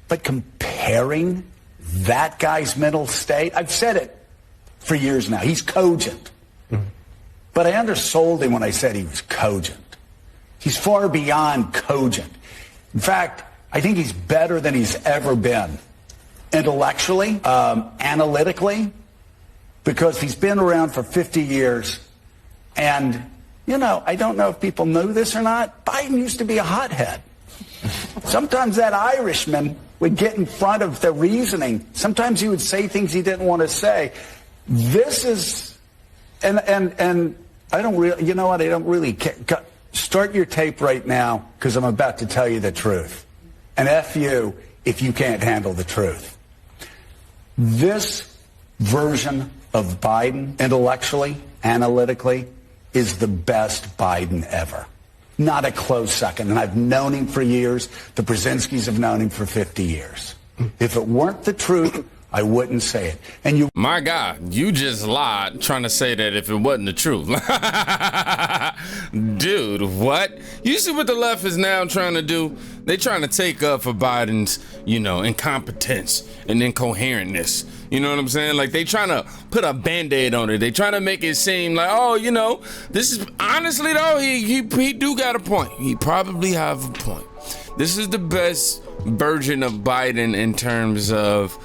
But comparing that guy's mental state, I've said it for years now, he's cogent. But I undersold him when I said he was cogent. He's far beyond cogent. In fact, I think he's better than he's ever been. Intellectually, analytically, because he's been around for 50 years. And, you know, I don't know if people knew this or not, Biden used to be a hothead. Sometimes that Irishman would get in front of the reasoning. Sometimes he would say things he didn't want to say. This is, and I don't really, you know what, I don't really care. Start your tape right now, because I'm about to tell you the truth. And F you if you can't handle the truth. This version of Biden, intellectually, analytically, is the best Biden ever. Not a close second. And I've known him for years. The Brzezinskis have known him for 50 years. If it weren't the truth, I wouldn't say it. And you, my God, you just lied trying to say that if it wasn't the truth. Dude, what? You see what the left is now trying to do? They trying to take up for Biden's, you know, incompetence and incoherentness. You know what I'm saying? Like, they trying to put a Band-Aid on it. They trying to make it seem like, oh, you know, this is, honestly though, he do got a point. He probably have a point. This is the best version of Biden in terms of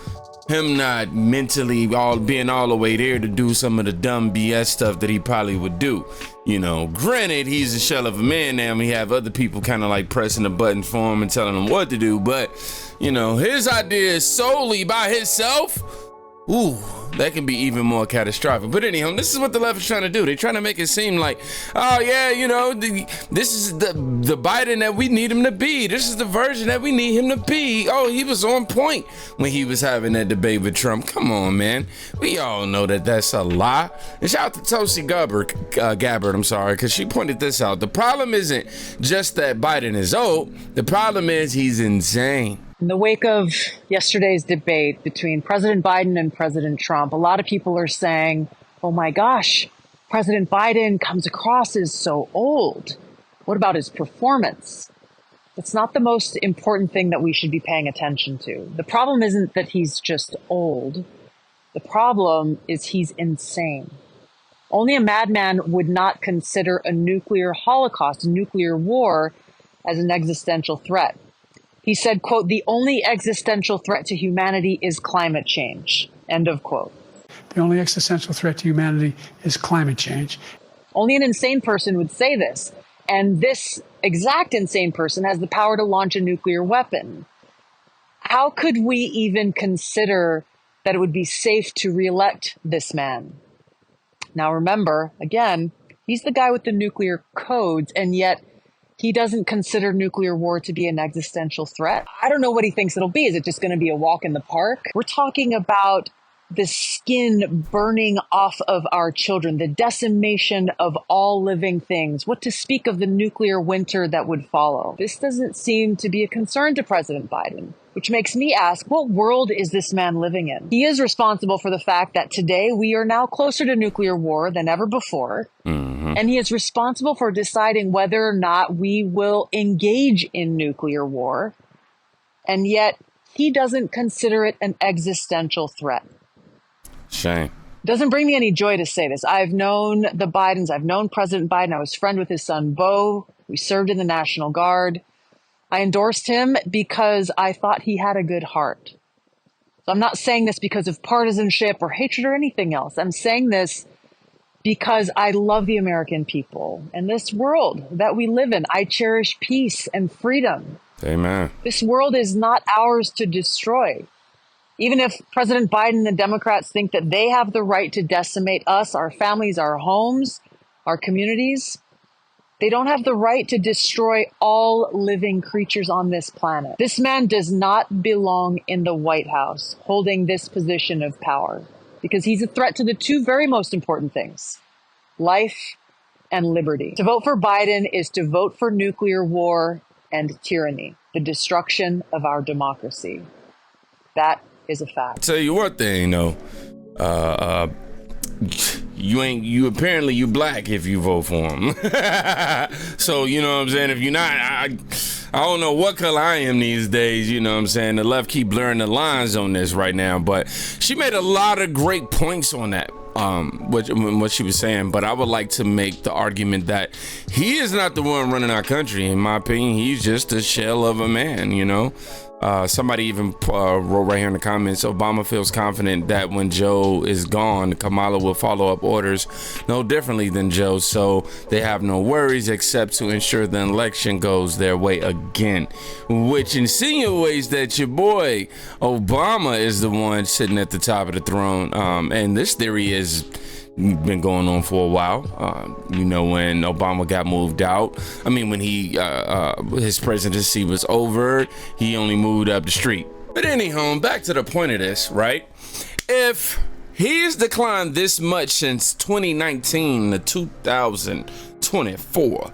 him not mentally being all the way there to do some of the dumb BS stuff that he probably would do. You know, granted, he's a shell of a man now, and we have other people kind of like pressing the buttons for him and telling him what to do. But, you know, his idea is solely by himself. Ooh, that can be even more catastrophic. But anyhow, this is what the left is trying to do. They're trying to make it seem like, oh yeah, you know, this is the Biden that we need him to be. This is the version that we need him to be. Oh, he was on point when he was having that debate with Trump. Come on, man. We all know that that's a lie. And shout out to Tulsi Gabbard, because she pointed this out. The problem isn't just that Biden is old. The problem is he's insane. In the wake of yesterday's debate between President Biden and President Trump, a lot of people are saying, oh my gosh, President Biden comes across as so old. What about his performance? It's not the most important thing that we should be paying attention to. The problem isn't that he's just old. The problem is he's insane. Only a madman would not consider a nuclear holocaust, a nuclear war, as an existential threat. He said, quote, the only existential threat to humanity is climate change, end of quote. The only existential threat to humanity is climate change. Only an insane person would say this. And this exact insane person has the power to launch a nuclear weapon. How could we even consider that it would be safe to reelect this man? Now, remember, again, he's the guy with the nuclear codes, and yet he doesn't consider nuclear war to be an existential threat. I don't know what he thinks it'll be. Is it just going to be a walk in the park? We're talking about the skin burning off of our children, the decimation of all living things. What to speak of the nuclear winter that would follow? This doesn't seem to be a concern to President Biden, which makes me ask, what world is this man living in? He is responsible for the fact that today we are now closer to nuclear war than ever before. And he is responsible for deciding whether or not we will engage in nuclear war. And yet he doesn't consider it an existential threat. Shame. Doesn't bring me any joy to say this. I've known the Bidens. I've known President Biden. I was friend with his son, Beau. We served in the National Guard. I endorsed him because I thought he had a good heart. So I'm not saying this because of partisanship or hatred or anything else. I'm saying this because I love the American people and this world that we live in. I cherish peace and freedom. Amen. This world is not ours to destroy. Even if President Biden and the Democrats think that they have the right to decimate us, our families, our homes, our communities, they don't have the right to destroy all living creatures on this planet. This man does not belong in the White House, holding this position of power, because he's a threat to the two very most important things, life and liberty. To vote for Biden is to vote for nuclear war and tyranny, the destruction of our democracy. That is a fact. I'll tell you one thing, though. You apparently you black if you vote for him. So, you know what I'm saying? If you're not, I don't know what color I am these days, you know what I'm saying? The left keep blurring the lines on this right now, but she made a lot of great points on that. What she was saying, but I would like to make the argument that he is not the one running our country. In my opinion, he's just a shell of a man, you know. Somebody even wrote right here in the comments, Obama feels confident that when Joe is gone, Kamala will follow up orders no differently than Joe, so they have no worries except to ensure the election goes their way again, which insinuates that your boy Obama is the one sitting at the top of the throne. And this theory has been going on for a while. You know, when Obama got moved out, I mean, when his presidency was over, he only moved up the street. But anyhow, back to the point of this, right? If he's declined this much since 2019 to 2024,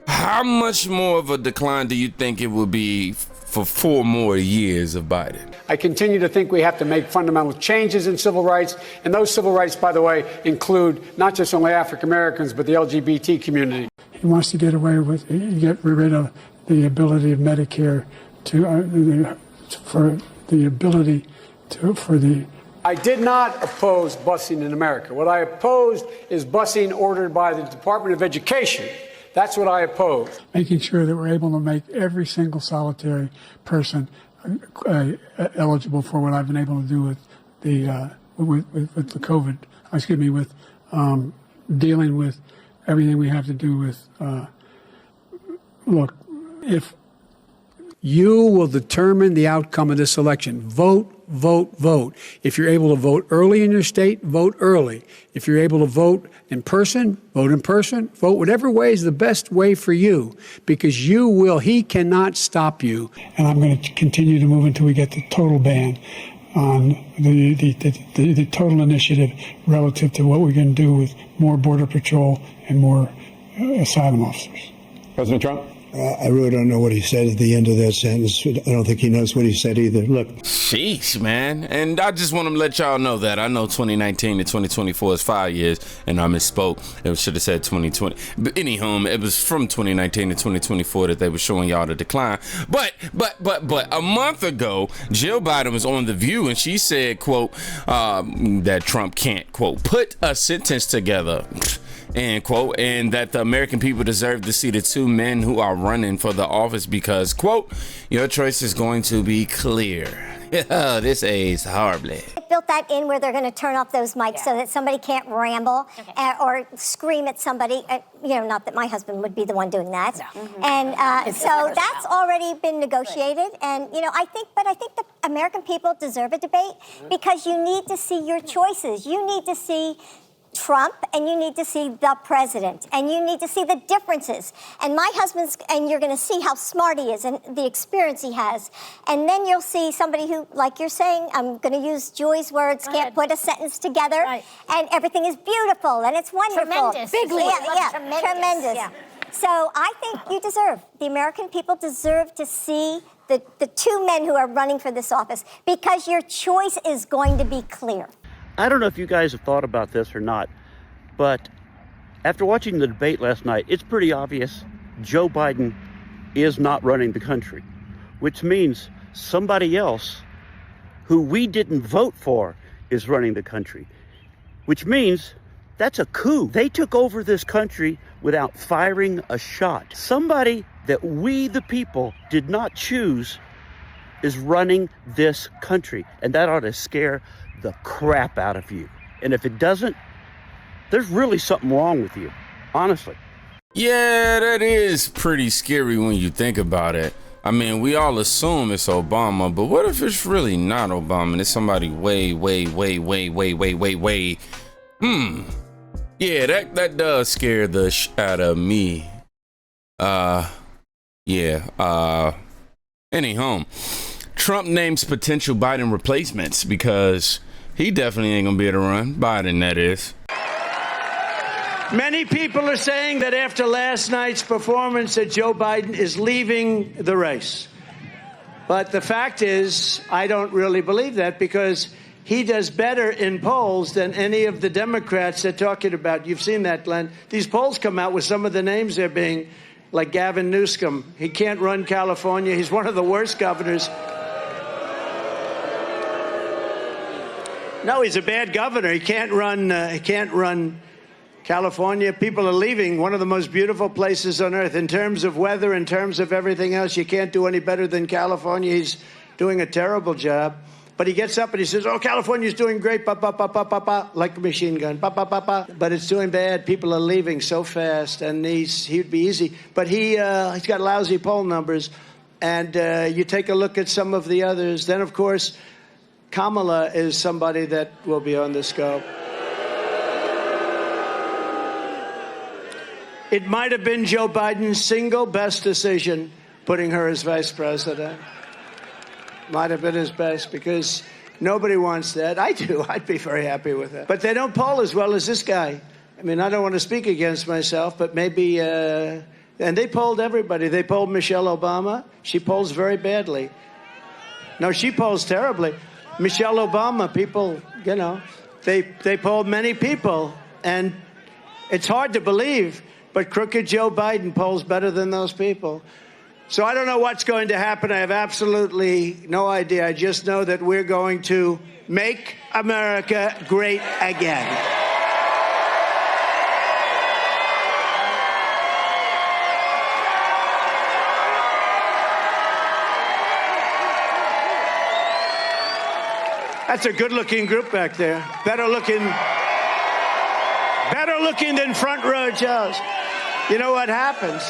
how much more of a decline do you think it would be for 4 more years of Biden? I continue to think we have to make fundamental changes in civil rights. And those civil rights, by the way, include not just only African Americans, but the LGBT community. He wants to get rid of the ability of Medicare I did not oppose busing in America. What I opposed is busing ordered by the Department of Education. That's what I oppose. Making sure that we're able to make every single solitary person eligible for what I've been able to do with the COVID. With dealing with everything we have to do with. Look, if you will determine the outcome of this election, vote. If you're able to vote early in your state, vote early. If you're able to vote in person, vote in person. Vote whatever way is the best way for you, because he cannot stop you. And I'm going to continue to move until we get the total ban on the total initiative relative to what we're going to do with more Border Patrol and more asylum officers. President Trump? I really don't know what he said at the end of that sentence. I don't think he knows what he said either. Look. Sheesh, man. And I just want to let y'all know that I know 2019 to 2024 is 5 years, and I misspoke. It should have said 2020. But anyhow, it was from 2019 to 2024 that they were showing y'all the decline. But a month ago, Jill Biden was on The View, and she said, quote, that Trump can't, quote, put a sentence together, end quote, and that the American people deserve to see the 2 men who are running for the office because, quote, your choice is going to be clear. This aged horribly. They built that in where they're going to turn off those mics so that somebody can't ramble or scream at somebody. Not that my husband would be the one doing that. No. And so that's already been negotiated. And, I think the American people deserve a debate because you need to see your choices. You need to see Trump, and you need to see the president, and you need to see the differences. And my husband's, and you're going to see how smart he is and the experience he has. And then you'll see somebody who, like you're saying, I'm going to use Joy's words, can't put a sentence together, and everything is beautiful, and it's wonderful. Tremendous. Big league. Tremendous. Yeah. So I think the American people deserve to see the 2 men who are running for this office because your choice is going to be clear. I don't know if you guys have thought about this or not, but after watching the debate last night, it's pretty obvious Joe Biden is not running the country, which means somebody else who we didn't vote for is running the country, which means that's a coup. They took over this country without firing a shot. Somebody that we, the people, did not choose is running this country, and that ought to scare the crap out of you. And if it doesn't, there's really something wrong with you, honestly. Yeah, that is pretty scary when you think about it. I mean, we all assume it's Obama, but what if it's really not Obama and it's somebody way. Yeah, that does scare the out of me. Anyhow, Trump names potential Biden replacements because he definitely ain't gonna be able to run. Biden, that is. Many people are saying that after last night's performance that Joe Biden is leaving the race. But the fact is, I don't really believe that because he does better in polls than any of the Democrats they're talking about. You've seen that, Glenn. These polls come out with some of the names they're being like Gavin Newsom. He can't run California. He's one of the worst governors. No, he's a bad governor. He can't run. He can't run California. People are leaving. One of the most beautiful places on earth in terms of weather, in terms of everything else. You can't do any better than California. He's doing a terrible job. But he gets up and he says, "Oh, California's doing great, pa, pa, pa, pa, pa, pa," like a machine gun, pa, pa, pa, pa. But it's doing bad. People are leaving so fast, and he'd be easy. But he's got lousy poll numbers. And you take a look at some of the others. Then, of course, Kamala is somebody that will be on the scope. It might have been Joe Biden's single best decision putting her as vice president. Might have been his best, because nobody wants that. I do. I'd be very happy with that. But they don't poll as well as this guy. I mean, I don't want to speak against myself, but maybe... and they polled everybody. They polled Michelle Obama. She polls very badly. No, she polls terribly. Michelle Obama, people, you know, they polled many people. And it's hard to believe, but crooked Joe Biden polls better than those people. So I don't know what's going to happen. I have absolutely no idea. I just know that we're going to make America great again. That's a good-looking group back there. Better looking than front row Joes. You know what happens?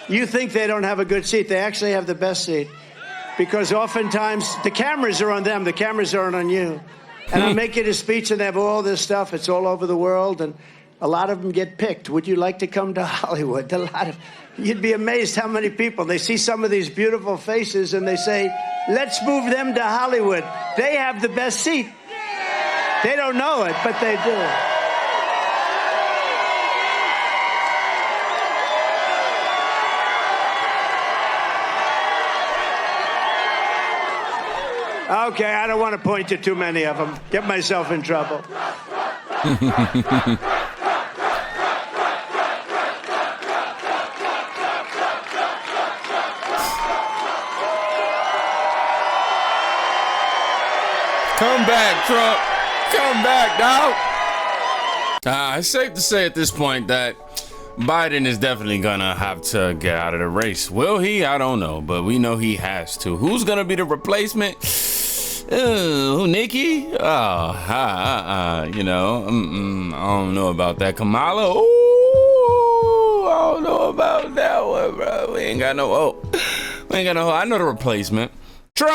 You think they don't have a good seat. They actually have the best seat. Because oftentimes the cameras are on them. The cameras aren't on you. And I'm making a speech and they have all this stuff. It's all over the world. And a lot of them get picked. Would you like to come to Hollywood? You'd be amazed how many people. They see some of these beautiful faces and they say, let's move them to Hollywood. They have the best seat. They don't know it, but they do. Okay, I don't want to point to too many of them. Get myself in trouble. Come back, Trump. Come back, dog. It's safe to say at this point that Biden is definitely gonna have to get out of the race. Will he? I don't know, but we know he has to. Who's gonna be the replacement? Who, Nikki? You know, I don't know about that. Kamala? Ooh, I don't know about that one, bro. We ain't got no hope. I know the replacement. Trump.